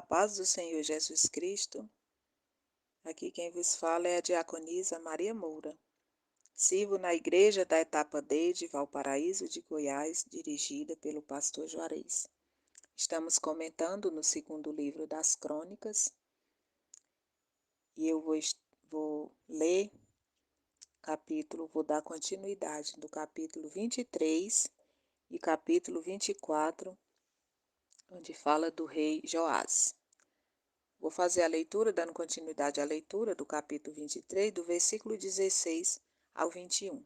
paz do Senhor Jesus Cristo, aqui quem vos fala é a diaconisa Maria Moura. Sirvo na igreja da etapa D de Valparaíso de Goiás, dirigida pelo pastor Juarez. Estamos comentando no segundo livro das Crônicas e eu vou ler vou dar continuidade do capítulo 23 e capítulo 24, onde fala do rei Joás. Vou fazer a leitura, dando continuidade à leitura do capítulo 23, do versículo 16 ao 21.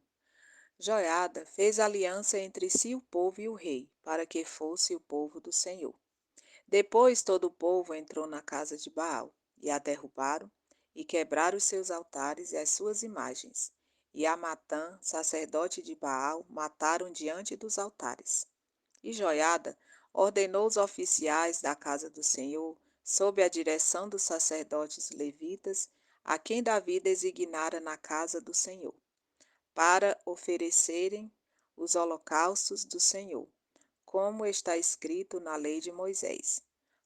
Joiada fez aliança entre si o povo e o rei, para que fosse o povo do Senhor. Depois todo o povo entrou na casa de Baal, e a derrubaram, e quebraram os seus altares e as suas imagens. E a Matã, sacerdote de Baal, mataram diante dos altares. E Joiada ordenou os oficiais da casa do Senhor, sob a direção dos sacerdotes levitas, a quem Davi designara na casa do Senhor, para oferecerem os holocaustos do Senhor, como está escrito na lei de Moisés,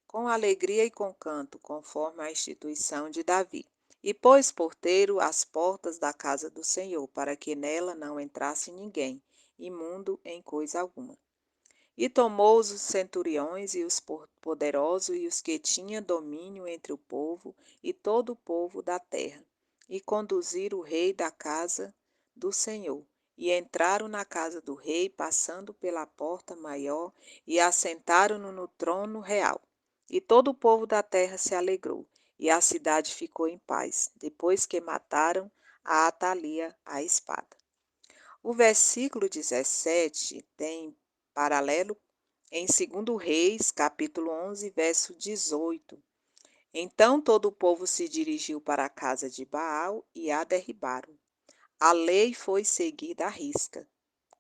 com alegria e com canto, conforme a instituição de Davi. E pôs porteiro às portas da casa do Senhor, para que nela não entrasse ninguém, imundo em coisa alguma. E tomou os centuriões e os poderosos e os que tinham domínio entre o povo e todo o povo da terra, e conduziram o rei da casa do Senhor. E entraram na casa do rei, passando pela porta maior, e assentaram-no no trono real. E todo o povo da terra se alegrou, e a cidade ficou em paz, depois que mataram a Atalia à espada. O versículo 17 tem paralelo em 2 Reis, capítulo 11, verso 18. Então todo o povo se dirigiu para a casa de Baal e a derribaram. A lei foi seguida à risca,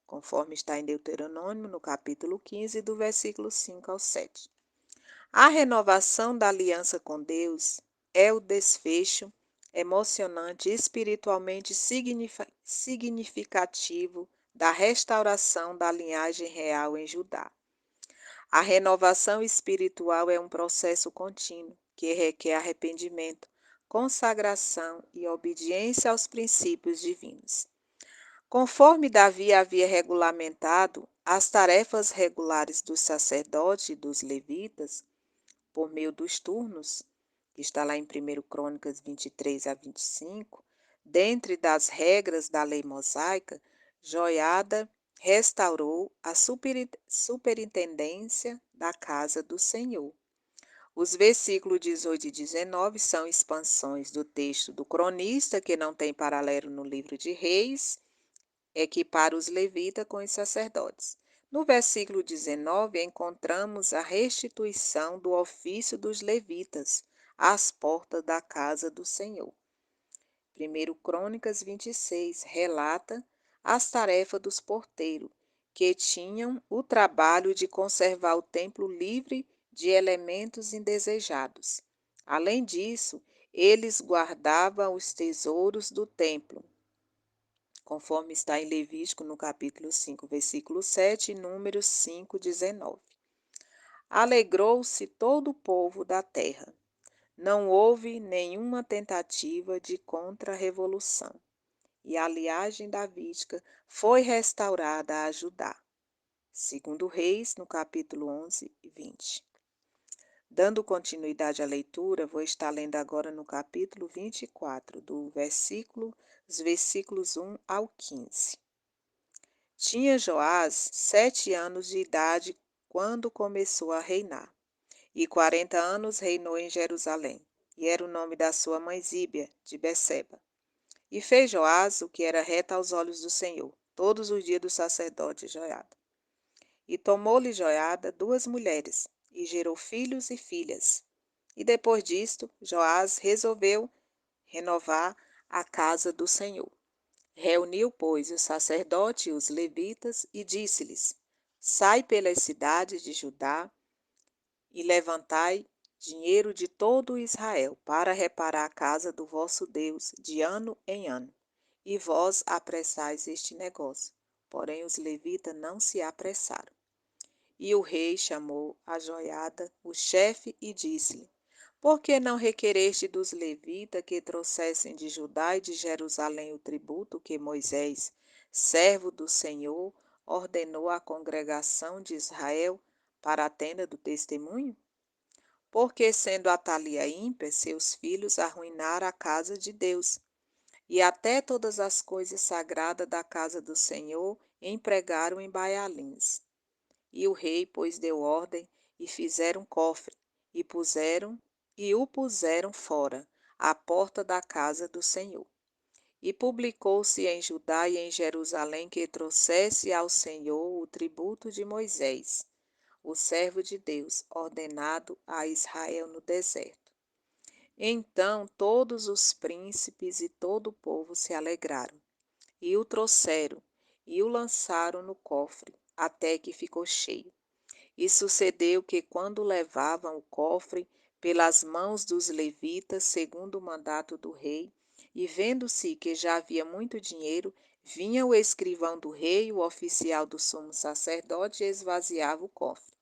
conforme está em Deuteronômio, no capítulo 15, do versículo 5 ao 7. A renovação da aliança com Deus é o desfecho emocionante e espiritualmente significativo da restauração da linhagem real em Judá. A renovação espiritual é um processo contínuo que requer arrependimento, consagração e obediência aos princípios divinos. Conforme Davi havia regulamentado as tarefas regulares dos sacerdotes e dos levitas, por meio dos turnos, que está lá em 1 Crônicas 23 a 25, dentre das regras da lei mosaica, Joiada restaurou a superintendência da casa do Senhor. Os versículos 18 e 19 são expansões do texto do cronista, que não tem paralelo no livro de Reis, equipara os levitas com os sacerdotes. No versículo 19, encontramos a restituição do ofício dos levitas às portas da casa do Senhor. 1 Crônicas 26 relata as tarefas dos porteiros, que tinham o trabalho de conservar o templo livre de elementos indesejados. Além disso, eles guardavam os tesouros do templo, conforme está em Levítico, no capítulo 5, versículo 7, e Números 5, 19. Alegrou-se todo o povo da terra. Não houve nenhuma tentativa de contra-revolução, e a linhagem davídica foi restaurada a Judá. Segundo Reis, no capítulo 11 e 20. Dando continuidade à leitura, vou estar lendo agora no capítulo 24, os versículos 1 ao 15. Tinha Joás 7 anos de idade quando começou a reinar, e 40 anos reinou em Jerusalém, e era o nome da sua mãe Zíbia, de Beceba. E fez Joás o que era reto aos olhos do Senhor, todos os dias do sacerdote Joiada. E tomou-lhe Joiada 2 mulheres, e gerou filhos e filhas. E depois disto, Joás resolveu renovar a casa do Senhor. Reuniu, pois, os sacerdotes e os levitas e disse-lhes: Sai pelas cidades de Judá e levantai dinheiro de todo Israel para reparar a casa do vosso Deus de ano em ano. E vós apressais este negócio. Porém os levitas não se apressaram. E o rei chamou a Joiada, o chefe, e disse-lhe: Por que não requereste dos levitas que trouxessem de Judá e de Jerusalém o tributo que Moisés, servo do Senhor, ordenou à congregação de Israel para a tenda do testemunho? Porque, sendo Atalia ímpia, seus filhos arruinaram a casa de Deus, e até todas as coisas sagradas da casa do Senhor empregaram em Baalins. E o rei, pois, deu ordem, e fizeram um cofre, e o puseram fora, à porta da casa do Senhor. E publicou-se em Judá e em Jerusalém que trouxesse ao Senhor o tributo de Moisés, o servo de Deus, ordenado a Israel no deserto. Então todos os príncipes e todo o povo se alegraram, e o trouxeram, e o lançaram no cofre, até que ficou cheio. E sucedeu que, quando levavam o cofre pelas mãos dos levitas, segundo o mandato do rei, e vendo-se que já havia muito dinheiro, vinha o escrivão do rei, o oficial do sumo sacerdote, e esvaziava o cofre,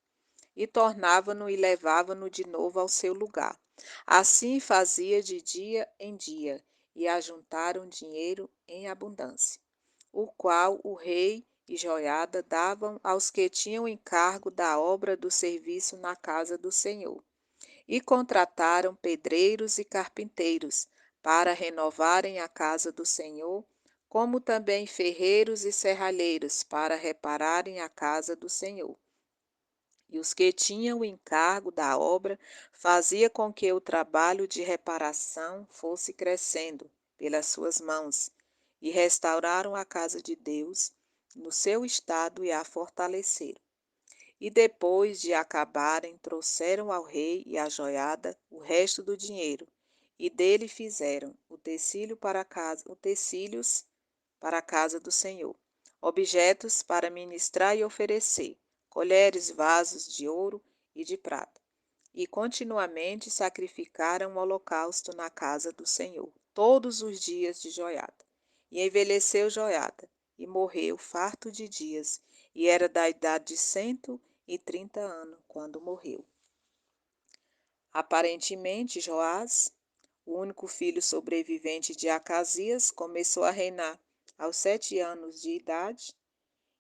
e tornava-no e levava-no de novo ao seu lugar. Assim fazia de dia em dia, e ajuntaram dinheiro em abundância, o qual o rei e Joiada davam aos que tinham encargo da obra do serviço na casa do Senhor. E contrataram pedreiros e carpinteiros para renovarem a casa do Senhor, como também ferreiros e serralheiros para repararem a casa do Senhor. E os que tinham o encargo da obra fazia com que o trabalho de reparação fosse crescendo pelas suas mãos, e restauraram a casa de Deus no seu estado e a fortaleceram. E depois de acabarem, trouxeram ao rei e à joiada o resto do dinheiro, e dele fizeram utensílios para a casa do Senhor, objetos para ministrar e oferecer, colheres, vasos de ouro e de prata. E continuamente sacrificaram um holocausto na casa do Senhor, todos os dias de Joiada. E envelheceu Joiada, e morreu farto de dias, e era da idade de 130 anos, quando morreu. Aparentemente, Joás, o único filho sobrevivente de Acasias, começou a reinar aos 7 anos de idade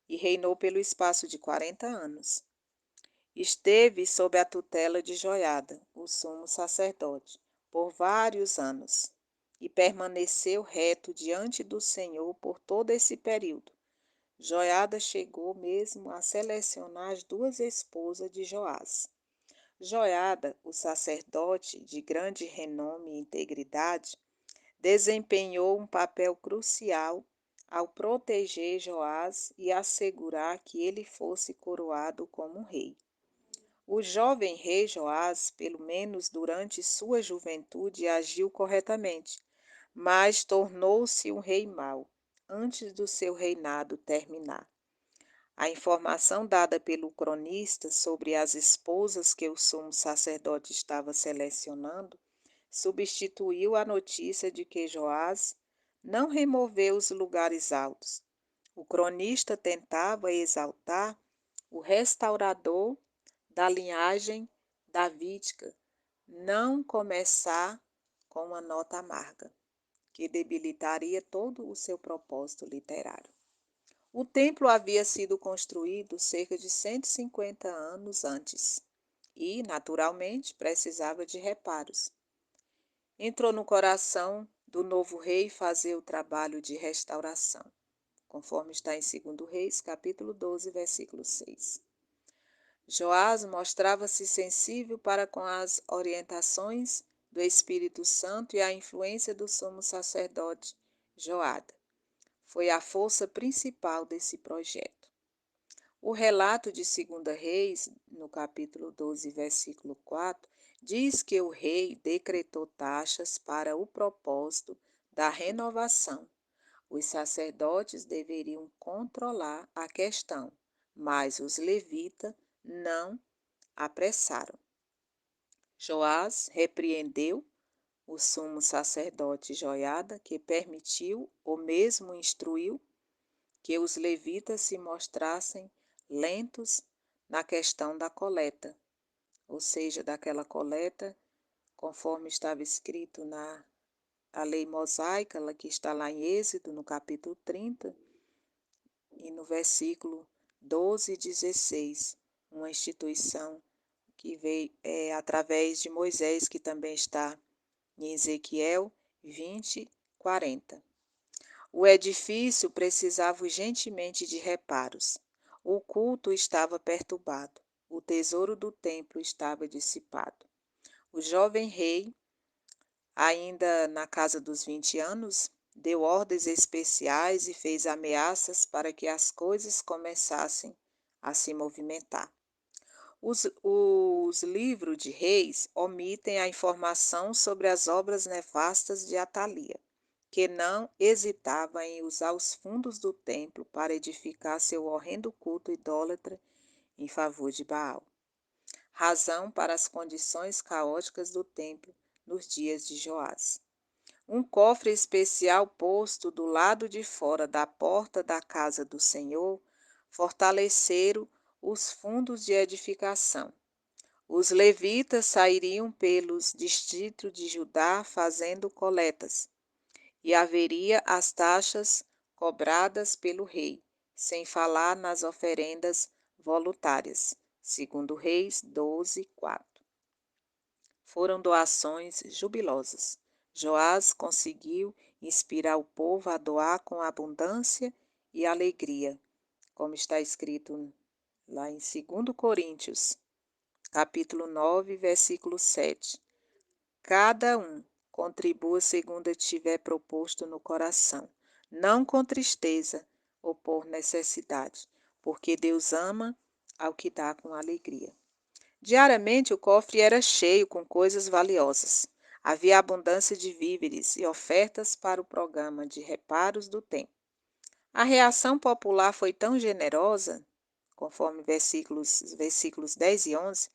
e reinou pelo espaço de 40 anos. Esteve sob a tutela de Joiada, o sumo sacerdote, por vários anos, e permaneceu reto diante do Senhor por todo esse período. Joiada chegou mesmo a selecionar as 2 esposas de Joás. Joiada, o sacerdote de grande renome e integridade, desempenhou um papel crucial ao proteger Joás e assegurar que ele fosse coroado como rei. O jovem rei Joás, pelo menos durante sua juventude, agiu corretamente, mas tornou-se um rei mau antes do seu reinado terminar. A informação dada pelo cronista sobre as esposas que o sumo sacerdote estava selecionando substituiu a notícia de que Joás não removeu os lugares altos. O cronista tentava exaltar o restaurador da linhagem davídica, não começar com uma nota amarga, que debilitaria todo o seu propósito literário. O templo havia sido construído cerca de 150 anos antes e, naturalmente, precisava de reparos. Entrou no coração do novo rei fazer o trabalho de restauração, conforme está em 2 Reis, capítulo 12, versículo 6. Joás mostrava-se sensível para com as orientações do Espírito Santo e a influência do sumo sacerdote Joada. Foi a força principal desse projeto. O relato de 2 Reis, no capítulo 12, versículo 4, diz que o rei decretou taxas para o propósito da renovação. Os sacerdotes deveriam controlar a questão, mas os levitas não apressaram. Joás repreendeu o sumo sacerdote Joiada, que permitiu ou mesmo instruiu que os levitas se mostrassem lentos na questão da coleta, ou seja, daquela coleta conforme estava escrito na a lei mosaica, que está lá em Êxodo, no capítulo 30, e no versículo 12 e 16, uma instituição que veio através de Moisés, que também está em Ezequiel 20, 40. O edifício precisava urgentemente de reparos. O culto estava perturbado. O tesouro do templo estava dissipado. O jovem rei, ainda na casa dos 20 anos, deu ordens especiais e fez ameaças para que as coisas começassem a se movimentar. Os livros de reis omitem a informação sobre as obras nefastas de Atalia, que não hesitava em usar os fundos do templo para edificar seu horrendo culto idólatra em favor de Baal. Razão para as condições caóticas do templo nos dias de Joás. Um cofre especial posto do lado de fora da porta da casa do Senhor fortaleceram os fundos de edificação. Os levitas sairiam pelos distritos de Judá fazendo coletas, e haveria as taxas cobradas pelo rei, sem falar nas oferendas voluntárias. Segundo Reis 12, 4. Foram doações jubilosas. Joás conseguiu inspirar o povo a doar com abundância e alegria, como está escrito lá em 2 Coríntios, capítulo 9, versículo 7. Cada um contribua segundo tiver proposto no coração, não com tristeza ou por necessidade, porque Deus ama ao que dá com alegria. Diariamente o cofre era cheio com coisas valiosas. Havia abundância de víveres e ofertas para o programa de reparos do templo. A reação popular foi tão generosa, conforme versículos 10 e 11,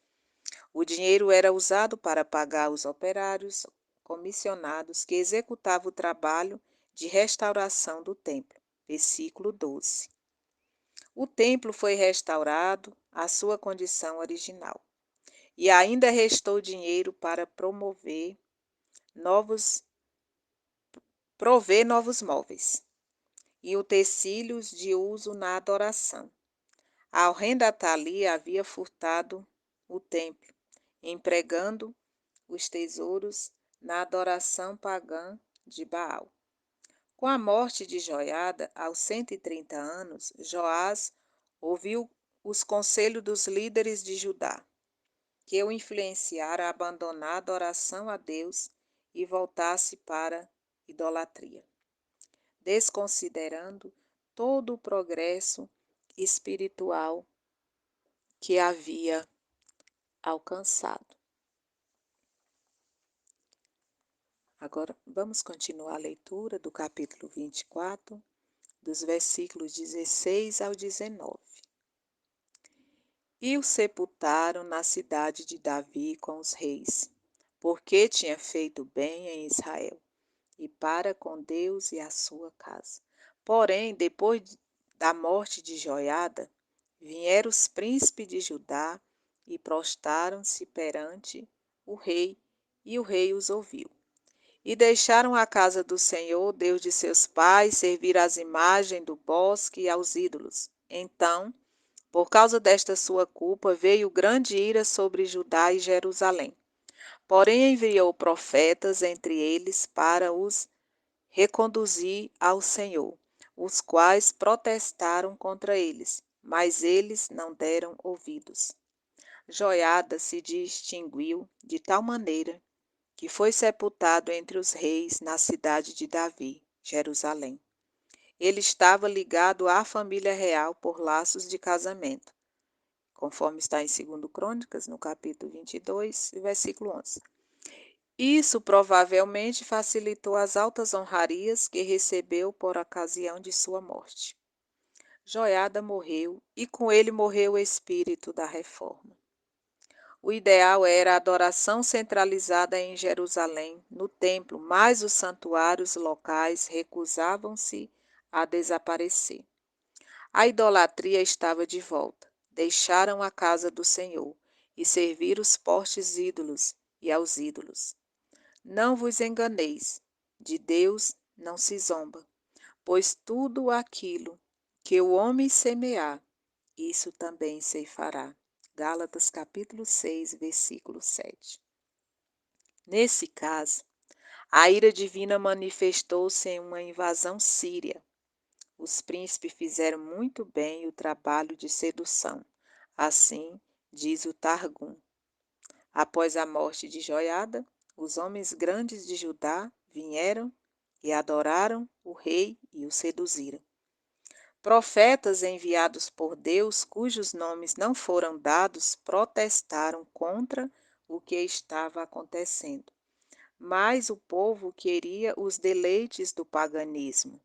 o dinheiro era usado para pagar os operários comissionados que executavam o trabalho de restauração do templo. Versículo 12. O templo foi restaurado à sua condição original. E ainda restou dinheiro para prover novos móveis e utensílios de uso na adoração. A horrenda Atalia havia furtado o templo, empregando os tesouros na adoração pagã de Baal. Com a morte de Joiada, aos 130 anos, Joás ouviu os conselhos dos líderes de Judá, que o influenciaram a abandonar a adoração a Deus e voltar-se para a idolatria, desconsiderando todo o progresso espiritual que havia alcançado. Agora vamos continuar a leitura do capítulo 24, dos versículos 16 ao 19. E o sepultaram na cidade de Davi com os reis, porque tinha feito bem em Israel, e para com Deus e a sua casa. Porém, depois da morte de Joiada, vieram os príncipes de Judá e prostaram-se perante o rei, e o rei os ouviu. E deixaram a casa do Senhor, Deus de seus pais, servir às imagens do bosque e aos ídolos. Então, por causa desta sua culpa, veio grande ira sobre Judá e Jerusalém. Porém, enviou profetas entre eles para os reconduzir ao Senhor, os quais protestaram contra eles, mas eles não deram ouvidos. Joiada se distinguiu de tal maneira que foi sepultado entre os reis na cidade de Davi, Jerusalém. Ele estava ligado à família real por laços de casamento, conforme está em 2 Crônicas, no capítulo 22, versículo 11. Isso provavelmente facilitou as altas honrarias que recebeu por ocasião de sua morte. Joiada morreu e com ele morreu o espírito da reforma. O ideal era a adoração centralizada em Jerusalém, no templo, mas os santuários locais recusavam-se a desaparecer. A idolatria estava de volta. Deixaram a casa do Senhor e serviram os postes ídolos e aos ídolos. Não vos enganeis, de Deus não se zomba, pois tudo aquilo que o homem semear, isso também ceifará. Gálatas capítulo 6, versículo 7. Nesse caso, a ira divina manifestou-se em uma invasão síria. Os príncipes fizeram muito bem o trabalho de sedução. Assim diz o Targum. Após a morte de Joiada, os homens grandes de Judá vieram e adoraram o rei e o seduziram. Profetas enviados por Deus, cujos nomes não foram dados, protestaram contra o que estava acontecendo. Mas o povo queria os deleites do paganismo.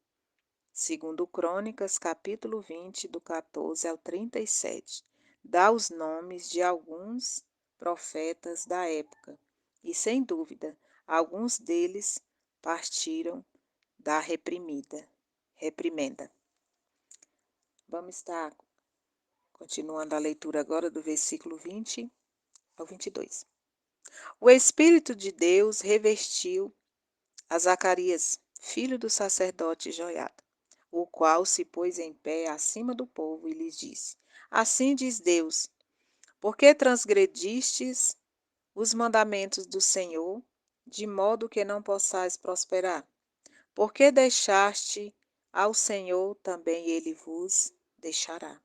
Segundo Crônicas, capítulo 20, do 14 ao 37, dá os nomes de alguns profetas da época, e sem dúvida, alguns deles partiram da reprimenda. Vamos estar continuando a leitura agora do versículo 20 ao 22. O Espírito de Deus revestiu a Zacarias, filho do sacerdote Joiada, o qual se pôs em pé acima do povo e lhes disse: Assim diz Deus, por que transgredistes os mandamentos do Senhor, de modo que não possais prosperar? Por que deixaste ao Senhor, também ele vos deixará.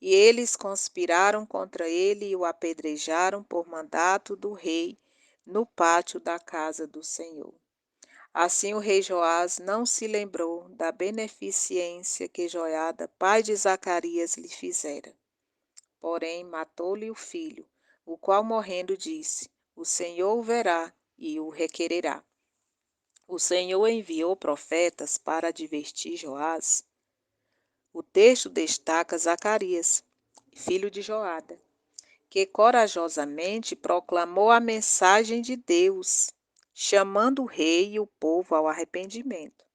E eles conspiraram contra ele e o apedrejaram por mandato do rei no pátio da casa do Senhor. Assim o rei Joás não se lembrou da beneficência que Joiada, pai de Zacarias, lhe fizera. Porém, matou-lhe o filho, o qual morrendo disse: O Senhor o verá e o requererá. O Senhor enviou profetas para advertir Joás. O texto destaca Zacarias, filho de Joada, que corajosamente proclamou a mensagem de Deus, chamando o rei e o povo ao arrependimento.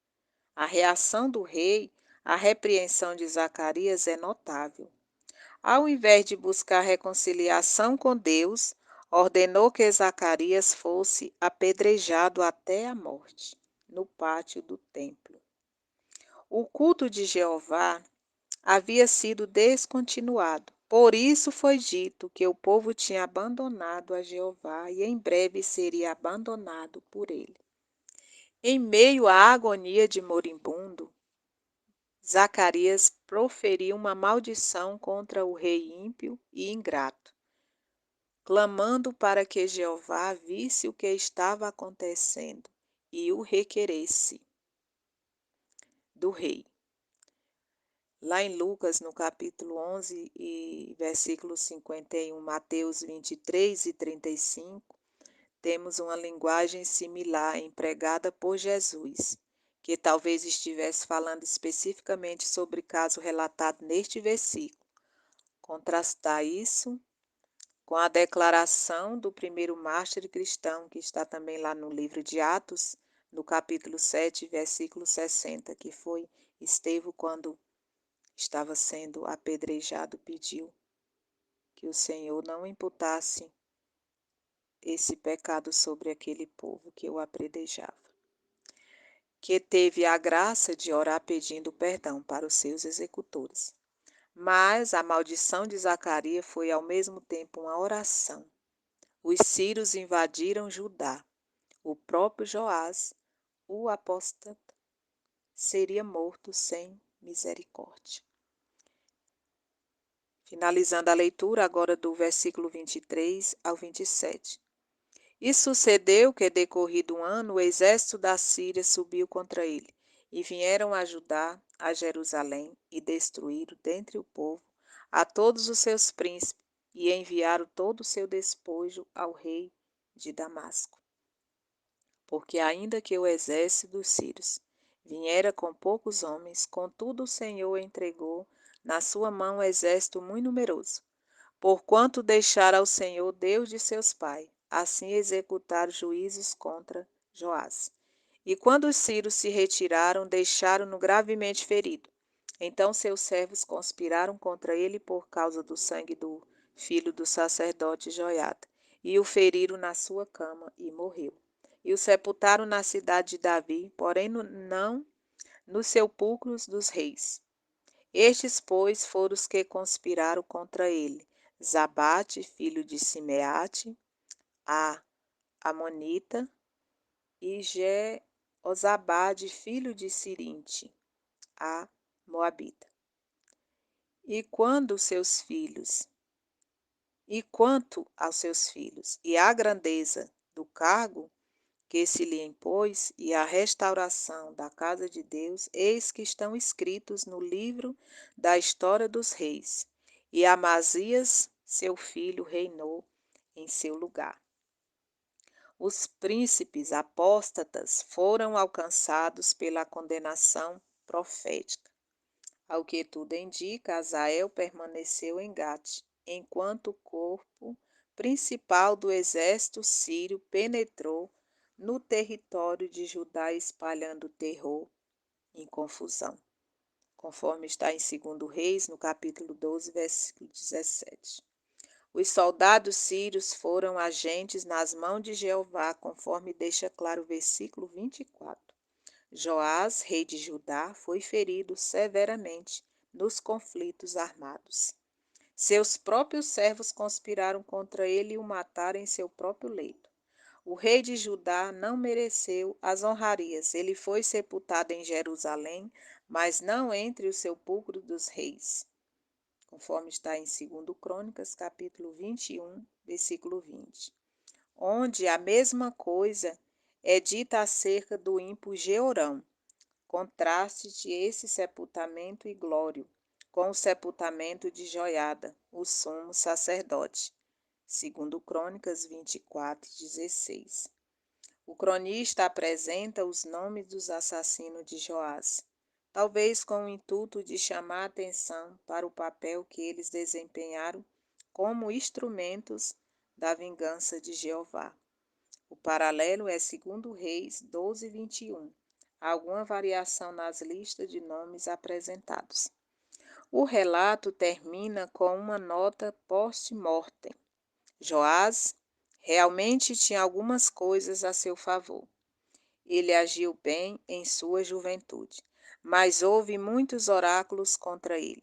A reação do rei à repreensão de Zacarias é notável. Ao invés de buscar reconciliação com Deus, ordenou que Zacarias fosse apedrejado até a morte, no pátio do templo. O culto de Jeová havia sido descontinuado. Por isso foi dito que o povo tinha abandonado a Jeová e em breve seria abandonado por ele. Em meio à agonia de moribundo, Zacarias proferiu uma maldição contra o rei ímpio e ingrato, clamando para que Jeová visse o que estava acontecendo e o requeresse do rei. Lá em Lucas, no capítulo 11 e versículo 51, Mateus 23 e 35, temos uma linguagem similar empregada por Jesus, que talvez estivesse falando especificamente sobre o caso relatado neste versículo. Contrastar isso com a declaração do primeiro mártir cristão, que está também lá no livro de Atos, no capítulo 7, versículo 60, que foi Estevão, quando estava sendo apedrejado, pediu que o Senhor não imputasse esse pecado sobre aquele povo que o apedrejava, que teve a graça de orar pedindo perdão para os seus executores. Mas a maldição de Zacarias foi ao mesmo tempo uma oração. Os sírios invadiram Judá. O próprio Joás, o apóstata, seria morto sem misericórdia. Finalizando a leitura agora do versículo 23 ao 27. E sucedeu que, decorrido um ano, o exército da Síria subiu contra ele, e vieram ajudar a Jerusalém, e destruíram dentre o povo a todos os seus príncipes, e enviaram todo o seu despojo ao rei de Damasco. Porque ainda que o exército dos sírios viera com poucos homens, contudo o Senhor entregou na sua mão um exército muito numeroso, porquanto deixara ao Senhor, Deus de seus pais, assim executar juízos contra Joás. E quando os sírios se retiraram, deixaram-no gravemente ferido. Então seus servos conspiraram contra ele por causa do sangue do filho do sacerdote Joiada, e o feriram na sua cama, e morreu. e o sepultaram na cidade de Davi, porém não nos sepulcros dos reis. Estes, pois, foram os que conspiraram contra ele: Zabate, filho de Simeate, a Amonita, e Jezabade, filho de Sirinte, a Moabita. E quando seus filhos, e quanto aos seus filhos, e a grandeza do cargo que se lhe impôs, e a restauração da casa de Deus, eis que estão escritos no livro da história dos reis. E Amazias, seu filho, reinou em seu lugar. Os príncipes apóstatas foram alcançados pela condenação profética. Ao que tudo indica, Azael permaneceu em Gate, enquanto o corpo principal do exército sírio penetrou no território de Judá, espalhando terror e confusão, conforme está em 2 Reis, no capítulo 12, versículo 17. Os soldados sírios foram agentes nas mãos de Jeová, conforme deixa claro o versículo 24. Joás, rei de Judá, foi ferido severamente nos conflitos armados. Seus próprios servos conspiraram contra ele e o mataram em seu próprio leito. O rei de Judá não mereceu as honrarias. Ele foi sepultado em Jerusalém, mas não entre os sepulcros dos reis, conforme está em 2 Crônicas, capítulo 21, versículo 20, onde a mesma coisa é dita acerca do ímpio Jeorão. Contraste de esse sepultamento e glória com o sepultamento de Joiada, o sumo sacerdote. 2 Crônicas 24, 16. O cronista apresenta os nomes dos assassinos de Joás, talvez com o intuito de chamar a atenção para o papel que eles desempenharam como instrumentos da vingança de Jeová. O paralelo é 2 Reis 12, 21. Há alguma variação nas listas de nomes apresentados. O relato termina com uma nota post-mortem. Joás realmente tinha algumas coisas a seu favor. Ele agiu bem em sua juventude, mas houve muitos oráculos contra ele.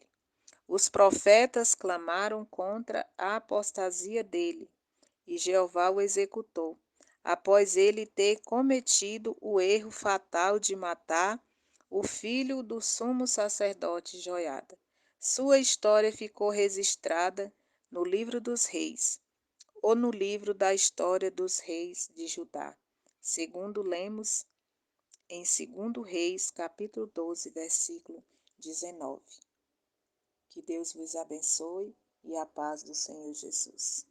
Os profetas clamaram contra a apostasia dele, e Jeová o executou, após ele ter cometido o erro fatal de matar o filho do sumo sacerdote Joiada. Sua história ficou registrada no livro dos reis, ou no livro da história dos reis de Judá, segundo lemos em 2 Reis, capítulo 12, versículo 19. Que Deus vos abençoe e a paz do Senhor Jesus.